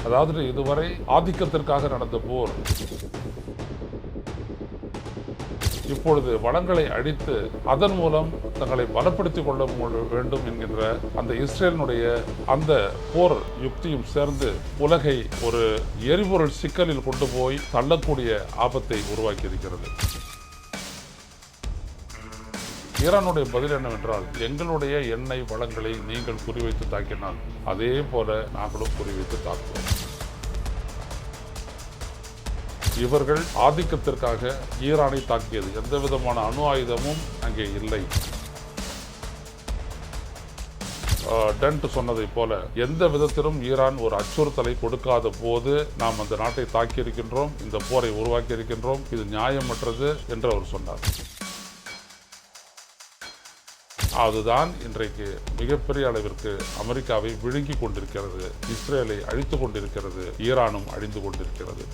அதாவது இதுவரை ஆதிக்கத்திற்காக நடந்த போர் இப்பொழுது வளங்களை அழித்து அதன் மூலம் தங்களை பலப்படுத்திக் கொள்ள வேண்டும் என்கின்ற அந்த இஸ்ரேலினுடைய அந்த போர் யுக்தியும் சேர்ந்து உலகை ஒரு எரிபொருள் சிக்கலில் கொண்டு போய் தள்ளக்கூடிய ஆபத்தை உருவாக்கி இருக்கிறது. ஈரானுடைய பதில் என்னவென்றால், எங்களுடைய எண்ணெய் வளங்களை நீங்கள் குறிவைத்து தாக்கினால் அதே போல நாங்களும் குறிவைத்து தாக்குவோம். இவர்கள் ஆதிக்கத்திற்காக ஈரானை தாக்கியது. எந்த விதமான அணு ஆயுதமும் அங்கே இல்லை. டென்ட் சொன்னதை போல எந்த விதத்திலும் ஈரான் ஒரு அச்சுறுத்தலை கொடுக்காத போது நாம் அந்த நாட்டை தாக்கியிருக்கின்றோம், இந்த போரை உருவாக்கி இருக்கின்றோம், இது நியாயமற்றது என்று அவர் சொன்னார். அதுதான் இன்றைக்கு மிகப்பெரிய அளவிற்கு அமெரிக்காவை விழுங்கி கொண்டிருக்கிறது, இஸ்ரேலை அழித்து கொண்டிருக்கிறது, ஈரானும் அழிந்து கொண்டிருக்கிறது.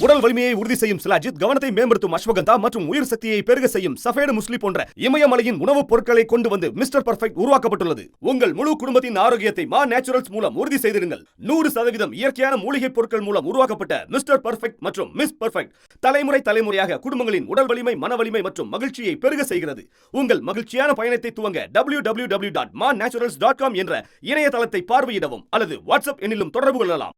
உடல் வலிமையை உறுதி செய்யும் சிலாஜித், கவனத்தை மேம்படுத்தும் அஸ்வகந்தா மற்றும் உயிர் சக்தியை பெருக செய்யும் சஃபேடு முஸ்லி போன்ற இமயமலையின் உணவுப் பொருட்களை கொண்டு வந்து மிஸ்டர் பர்ஃபெக்ட் உருவாக்கப்பட்டுள்ளது. உங்கள் முழு குடும்பத்தின் ஆரோக்கியத்தை மா நேச்சுரல்ஸ் மூலம் உறுதி செய்திருங்கள். 100% இயற்கையான மூலிகை பொருட்கள் மூலம் உருவாக்கப்பட்ட மிஸ்டர் பர்ஃபெக்ட் மற்றும் மிஸ் பர்ஃபெக்ட் தலைமுறையாக குடும்பங்களின் உடல் வலிமை, மன வலிமை மற்றும் மகிழ்ச்சியை பெருக செய்கிறது. உங்கள் மகிழ்ச்சியான பயணத்தை துவங்க www.mannaturals.com என்ற இணையதளத்தை பார்வையிடவும் அல்லது வாட்ஸ்அப் எண்ணிலும் தொடர்பு கொள்ளலாம்.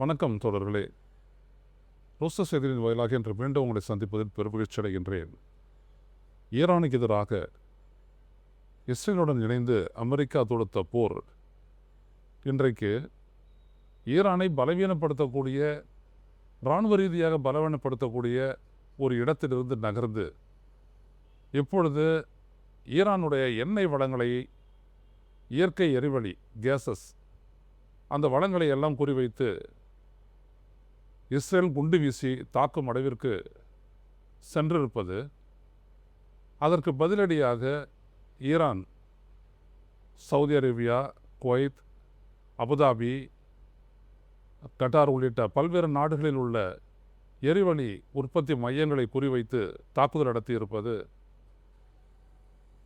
வணக்கம் தோழர்களே, ரோஸ்டர் செய்தியின் வாயிலாக இன்று மீண்டும் உங்களை சந்திப்பதில் பெருமகிழ்ச்சி அடைகின்றேன். ஈரானுக்கு எதிராக இஸ்ரேலுடன் இணைந்து அமெரிக்கா தொடுத்த போர் இன்றைக்கு ஈரானை பலவீனப்படுத்தக்கூடிய, இராணுவ ரீதியாக பலவீனப்படுத்தக்கூடிய ஒரு இடத்திலிருந்து நகர்ந்து இப்பொழுது ஈரானுடைய எண்ணெய் வளங்களை, இயற்கை எரிவளி கேசஸ், அந்த வளங்களை எல்லாம் குறிவைத்து இஸ்ரேல் குண்டு வீசி தாக்கும் அளவிற்கு சென்றிருப்பது, அதற்கு பதிலடியாக Iran, Saudi Arabia, Kuwait, Abu Dhabi, Qatar உள்ளிட்ட பல்வேறு நாடுகளில் உள்ள எரிவளி உற்பத்தி மையங்களை குறிவைத்து தாக்குதல் நடத்தியிருப்பது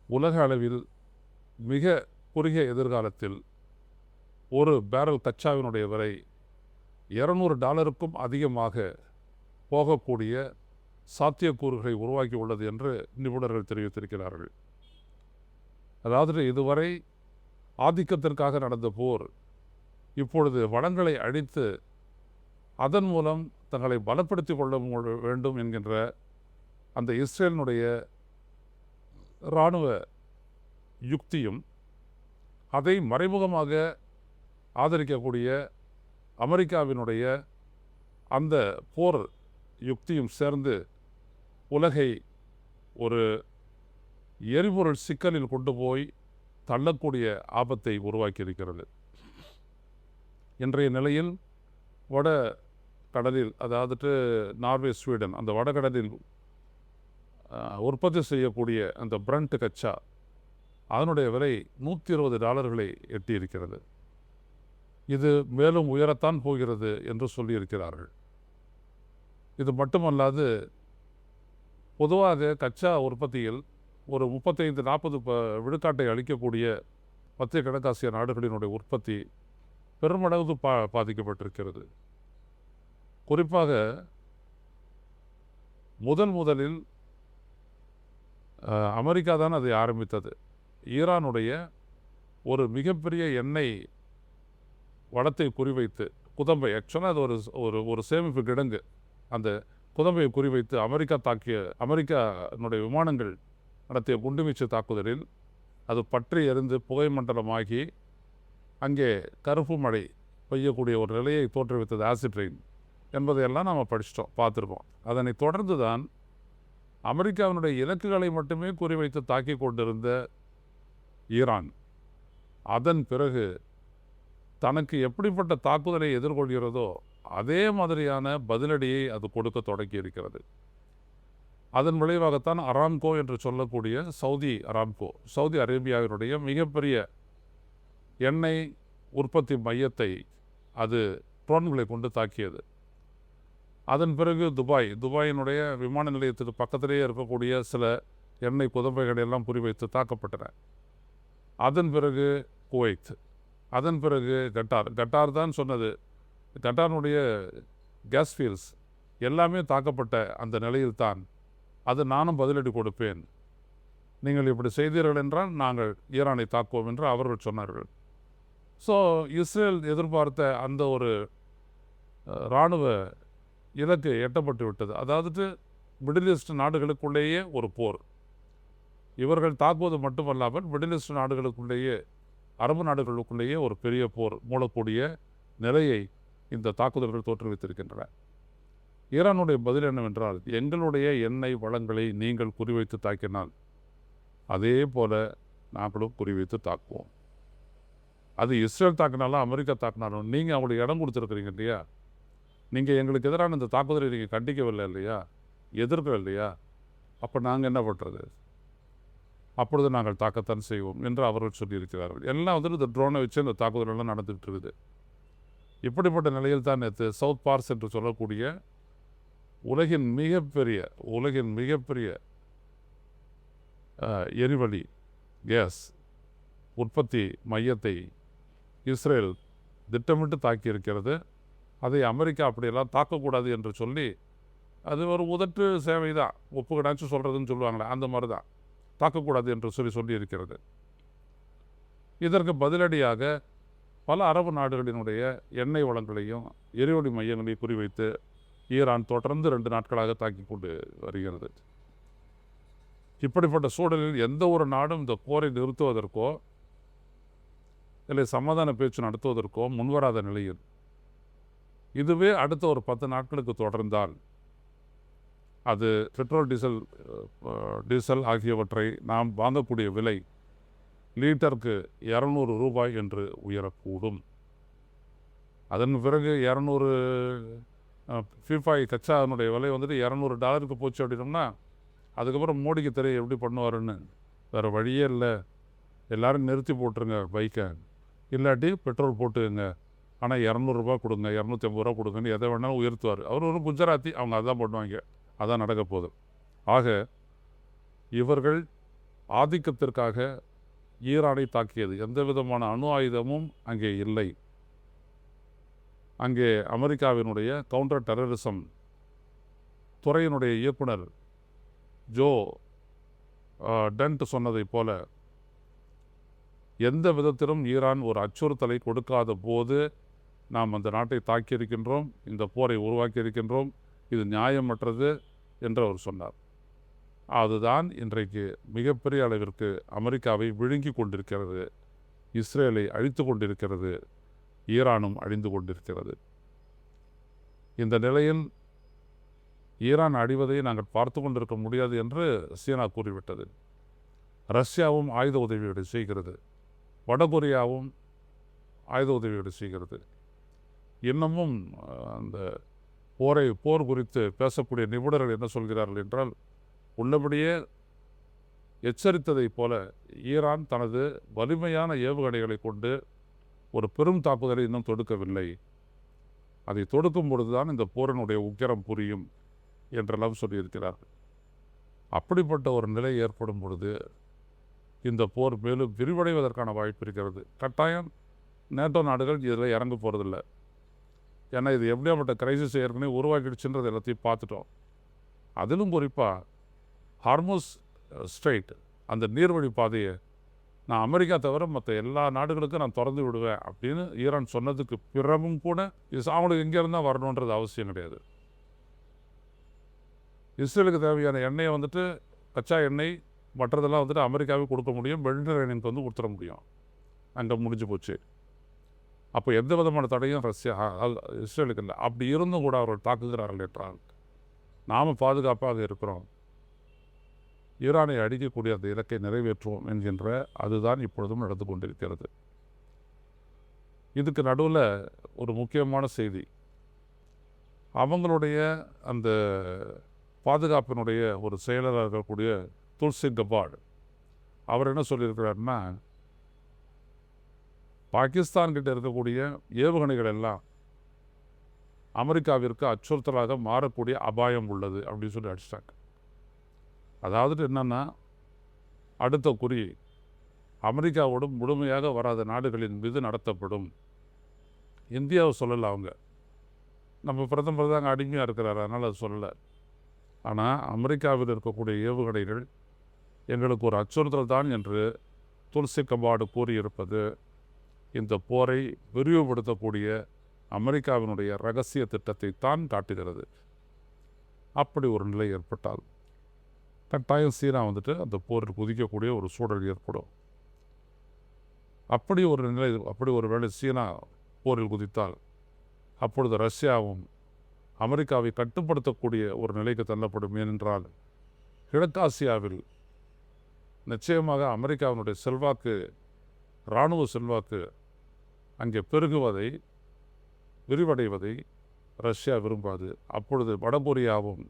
உலக அளவில் மிக குறுகிய எதிர்காலத்தில் ஒரு பேரல் கச்சாவினுடைய விலை $200 அதிகமாக போகக்கூடிய சாத்தியக்கூறுகளை உருவாக்கி உள்ளது என்று நிபுணர்கள் தெரிவித்திருக்கிறார்கள். அதாவது இதுவரை ஆதிக்கத்திற்காக நடந்த போர் இப்பொழுது வளங்களை அழித்து அதன் மூலம் தங்களை பலப்படுத்திக் கொள்ள வேண்டும் என்கின்ற அந்த இஸ்ரேலினுடைய இராணுவ யுக்தியும், அதை மறைமுகமாக ஆதரிக்கக்கூடிய அமெரிக்காவினுடைய அந்த போர் யுக்தியும் சேர்ந்து உலகை ஒரு எரிபொருள் சிக்கலில் கொண்டு போய் தள்ளக்கூடிய ஆபத்தை உருவாக்கியிருக்கிறது. இன்றைய நிலையில் வட கடலில், அதாவது நார்வே, ஸ்வீடன், அந்த வடகடலில் உற்பத்தி செய்யக்கூடிய அந்த பிரண்ட் கச்சா, அதனுடைய விலை $120 எட்டியிருக்கிறது. இது மேலும் உயரத்தான் போகிறது என்று சொல்லியிருக்கிறார்கள். இது மட்டுமல்லாது, பொதுவாக கச்சா உற்பத்தியில் ஒரு 35-40 விழுக்காட்டை அளிக்கக்கூடிய மத்திய கிழக்காசிய நாடுகளினுடைய உற்பத்தி பெருமளவு பாதிக்கப்பட்டிருக்கிறது. குறிப்பாக முதலில் அமெரிக்கா தான் அதை ஆரம்பித்தது. ஈரானுடைய ஒரு மிகப்பெரிய எண்ணெய் வளத்தை குறிவைத்து, குதம்பை, ஆக்சுவலாக அது ஒரு சேமிப்பு கிடங்கு, அந்த குதம்பையை குறிவைத்து அமெரிக்கானுடைய விமானங்கள் நடத்திய குண்டுவீச்சு தாக்குதலில் அது பற்றி எரிந்து புகை மண்டலமாகி அங்கே கருப்பு மழை பெய்யக்கூடிய ஒரு நிலையை தோற்றுவித்தது, ஆசிட் ரெயின் என்பதையெல்லாம் நாம் பார்த்துருக்கோம். அதனை தொடர்ந்து தான் அமெரிக்காவினுடைய இலக்குகளை மட்டுமே குறிவைத்து தாக்கி கொண்டிருந்த ஈரான், அதன் பிறகு தனக்கு எப்படிப்பட்ட தாக்குதலை எதிர்கொள்கிறதோ அதே மாதிரியான பதிலடியை அது கொடுக்க தொடங்கி இருக்கிறது. அதன் விளைவாகத்தான் அராம்கோ என்று சொல்லக்கூடிய சவுதி அரேபியாவினுடைய மிகப்பெரிய எண்ணெய் உற்பத்தி மையத்தை அது ட்ரோன்களை கொண்டு தாக்கியது. அதன் பிறகு துபாயினுடைய விமான நிலையத்துக்கு பக்கத்திலேயே இருக்கக்கூடிய சில எண்ணெய் குதம்பைகள் எல்லாம் குறிவைத்து தாக்கப்பட்டன. அதன் பிறகு குவைத், அதன் பிறகு கட்டார் தான் சொன்னது. கட்டாருடைய கேஸ் ஃபீல்ட்ஸ் எல்லாமே தாக்கப்பட்ட அந்த நிலையில்தான் அது நானும் பதிலடி கொடுப்பேன், நீங்கள் இப்படி செய்தீர்கள் என்றால் நாங்கள் ஈரானை தாக்குவோம் என்று அவர்கள் சொன்னார்கள். ஸோ இஸ்ரேல் எதிர்பார்த்த அந்த ஒரு இராணுவ இலக்கு எட்டப்பட்டு விட்டது. அதாவது மிடில் ஈஸ்ட் நாடுகளுக்குள்ளேயே ஒரு போர். இவர்கள் தாக்குவது மட்டுமல்லாமல் மிடில் ஈஸ்ட் நாடுகளுக்குள்ளேயே, அரபு நாடுகளுக்குள்ளேயே ஒரு பெரிய போர் மூடக்கூடிய நிலையை இந்த தாக்குதல்கள் தோற்றுவித்திருக்கின்றன. ஈரானுடைய பதில் என்னவென்றால், எங்களுடைய எண்ணெய் வளங்களை நீங்கள் குறிவைத்து தாக்கினால் அதே போல நாங்களும் குறிவைத்து தாக்குவோம். அது இஸ்ரேல் தாக்கினாலும் அமெரிக்கா தாக்கினாலும் நீங்கள் அவங்களுக்கு இடம் கொடுத்துருக்குறீங்க இல்லையா, நீங்கள் எங்களுக்கு எதிரான இந்த தாக்குதலை நீங்கள் கண்டிக்கவில்லை இல்லையா, எதிர்க்கவில்லை இல்லையா, அப்போ நாங்கள் என்ன பண்ணுறது, அப்பொழுது நாங்கள் தாக்கத்தான் செய்வோம் என்று அவர்கள் சொல்லியிருக்கிறார்கள். எல்லாம் வந்துட்டு இந்த ட்ரோனை வச்சு இந்த தாக்குதலெல்லாம் நடந்துகிட்டு இருக்குது. இப்படிப்பட்ட நிலையில் தான் நேற்று சவுத் பார்ஸ் என்று சொல்லக்கூடிய உலகின் மிகப்பெரிய எரிவளி கேஸ் உற்பத்தி மையத்தை இஸ்ரேல் திட்டமிட்டு தாக்கியிருக்கிறது. அதை அமெரிக்கா அப்படியெல்லாம் தாக்கக்கூடாது என்று சொல்லி, அது ஒரு உதட்டு சேவை தான், ஒப்புக்கடாச்சும் சொல்கிறதுன்னு சொல்லுவாங்களே, அந்த மாதிரி தான், தாக்கக்கூடாது என்று சொல்லியிருக்கிறது. இதற்கு பதிலடியாக பல அரபு நாடுகளினுடைய எண்ணெய் வளங்களையும் எரிவளி மையங்களையும் குறிவைத்து ஈரான் தொடர்ந்து 2 நாட்களாக தாக்கி கொண்டு வருகிறது. இப்படிப்பட்ட சூழலில் எந்த ஒரு நாடும் இந்த போரை நிறுத்துவதற்கோ இல்லை சமாதான பேச்சு நடத்துவதற்கோ முன்வராத நிலையில் இதுவே அடுத்த ஒரு 10 நாட்களுக்கு தொடர்ந்தால் அது பெட்ரோல் டீசல் ஆகியவற்றை நாம் வாங்கக்கூடிய விலை லீட்டருக்கு 200 ரூபாய் என்று உயரக்கூடும். அதன் பிறகு 200 ஃபீஃபாய் கச்சானுடைய விலை வந்துட்டு $200 போச்சு அப்படின்னோம்னா, அதுக்கப்புறம் மோடிக்கு தெரியும் எப்படி பண்ணுவாருன்னு. வேறு வழியே இல்லை, எல்லோரும் நிறுத்தி போட்டுருங்க பைக்கை, இல்லாட்டி பெட்ரோல் போட்டுங்க, ஆனால் 200 ரூபா கொடுங்க, 250 ரூபா கொடுங்கன்னு எதை வேணாலும் உயர்த்துவார். அவர் ஒரு குஜராத்தி, அவங்க அதான் பண்ணுவாங்க, அதான் நடக்க போகுது. ஆக இவர்கள் ஆதிக்கத்திற்காக ஈரானை தாக்கியது. எந்த விதமான அணு ஆயுதமும் அங்கே இல்லை. அங்கே அமெரிக்காவினுடைய கவுண்டர் டெரரிசம் துறையினுடைய இயக்குனர் ஜோ டென்ட் சொன்னதை போல, எந்த விதத்திலும் ஈரான் ஒரு அச்சுறுத்தலை கொடுக்காத போது நாம் அந்த நாட்டை தாக்கியிருக்கின்றோம், இந்த போரை உருவாக்கியிருக்கின்றோம், இது நியாயமற்றது என்று அவர் சொன்னார். அதுதான் இன்றைக்கு மிகப்பெரிய அளவிற்கு அமெரிக்காவை விழுங்கி கொண்டிருக்கிறது, இஸ்ரேலை அழித்து கொண்டிருக்கிறது, ஈரானும் அழிந்து கொண்டிருக்கிறது. இந்த நிலையில் ஈரான் அழிவதை நாங்கள் பார்த்து கொண்டிருக்க முடியாது என்று சீனா கூறிவிட்டது. ரஷ்யாவும் ஆயுத உதவியோடு செய்கிறது, வடகொரியாவும் ஆயுத உதவியோடு செய்கிறது. இன்னமும் அந்த போர் குறித்து பேசக்கூடிய நிபுணர்கள் என்ன சொல்கிறார்கள் என்றால், உள்ளபடியே எச்சரித்ததைப் போல ஈரான் தனது வலிமையான ஏவுகணைகளை கொண்டு ஒரு பெரும் தாக்குதலை இன்னும் தொடுக்கவில்லை, அதை தொடுக்கும் பொழுதுதான் இந்த போரினுடைய உக்கிரம் புரியும் என்றெல்லாம் சொல்லியிருக்கிறார்கள். அப்படிப்பட்ட ஒரு நிலை ஏற்படும் பொழுது இந்த போர் மேலும் விரிவடைவதற்கான வாய்ப்பு இருக்கிறது. கட்டாயம் நேட்டோ நாடுகள் இதில் இறங்க போகிறதில்ல. ஏன்னா இது எப்படியாப்பட்ட கிரைசிஸ் ஏற்கனவே உருவாக்கிடுச்சுன்றது எல்லாத்தையும் பார்த்துட்டோம். அதிலும் குறிப்பாக ஹார்முஸ் ஸ்ட்ரெயிட், அந்த நீர்வழி பாதையை நான் அமெரிக்கா தவிர மற்ற எல்லா நாடுகளுக்கும் நான் திறந்து விடுவேன் அப்படின்னு ஈரான் சொன்னதுக்கு பிறகும் கூட அவங்களுக்கு எங்கே இருந்தால் வரணுன்றது அவசியம் கிடையாது. இஸ்ரேலுக்கு தேவையான எண்ணெயை வந்துட்டு கச்சா எண்ணெய் மற்றதெல்லாம் வந்துட்டு அமெரிக்காவே கொடுக்க முடியும், மெடிட்டரேனியனுக்கு வந்து கொடுத்துட முடியும், அங்கே முடிஞ்சு போச்சு. அப்போ எந்த விதமான தடையும் இஸ்ரேலுக்கு இல்லை. அப்படி இருந்தும் கூட அவர்கள் தாக்குகிறார்கள் என்றால் நாம் பாதுகாப்பாக இருக்கிறோம், ஈரானை அடிக்கக்கூடிய அந்த இலக்கை நிறைவேற்றுவோம் என்கின்ற அதுதான் இப்பொழுதும் நடந்து கொண்டிருக்கிறது. இதுக்கு நடுவில் ஒரு முக்கியமான செய்தி, அவங்களுடைய அந்த பாதுகாப்பினுடைய ஒரு செயலராக இருக்கக்கூடிய துல்சி கபாட் அவர் என்ன சொல்லியிருக்கிறாருன்னா, பாகிஸ்தான்கிட்ட இருக்கக்கூடிய ஏவுகணைகள் எல்லாம் அமெரிக்காவிற்கு அச்சுறுத்தலாக மாறக்கூடிய அபாயம் உள்ளது அப்படின்னு சொல்லி அடிச்சிட்டாங்க. அதாவது என்னென்னா, அடுத்த குறி அமெரிக்காவோடும் முழுமையாக வராத நாடுகளின் மீது நடத்தப்படும். இந்தியாவை சொல்லலை அவங்க, நம்ம பிரதமர் தாங்க அடிமையாக இருக்கிறார், அதனால் அது சொல்லலை. ஆனால் அமெரிக்காவில் இருக்கக்கூடிய ஏவுகணைகள் எங்களுக்கு ஒரு அச்சுறுத்தல் தான் என்று துல்சி கபாடு கூறியிருப்பது இந்த போரை விரிவுபடுத்தக்கூடிய அமெரிக்காவினுடைய இரகசிய திட்டத்தை தான் காட்டுகிறது. அப்படி ஒரு நிலை ஏற்பட்டால் கட்டாயம் சீனா வந்துட்டு அந்த போரில் குதிக்கக்கூடிய ஒரு சூழல் ஏற்படும். அப்படி ஒரு வேளை சீனா போரில் குதித்தால் அப்பொழுது ரஷ்யாவும் அமெரிக்காவை கட்டுப்படுத்தக்கூடிய ஒரு நிலைக்கு தள்ளப்படும். ஏனென்றால் கிழக்காசியாவில் நிச்சயமாக அமெரிக்காவினுடைய செல்வாக்கு, இராணுவ செல்வாக்கு அங்கே பெருகுவதை, விரிவடைவதை ரஷ்யா விரும்பாது. அப்பொழுது வடகொரியாவும்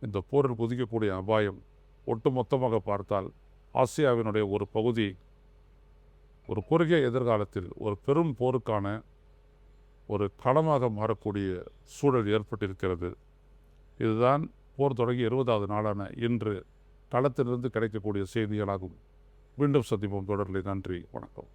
இந்த போரில் குதிக்கக்கூடிய அபாயம் ஒட்டுமொத்தமாக பார்த்தால் ஆசியாவினுடைய ஒரு பகுதி ஒரு குறுகிய எதிர்காலத்தில் ஒரு பெரும் போருக்கான ஒரு களமாக மாறக்கூடிய சூழல் ஏற்பட்டிருக்கிறது. இதுதான் போர் தொடங்கி 20வது நாளான இன்று களத்திலிருந்து கிடைக்கக்கூடிய செய்திகளாகும். மீண்டும் சந்திப்போம் தொடரில். நன்றி, வணக்கம்.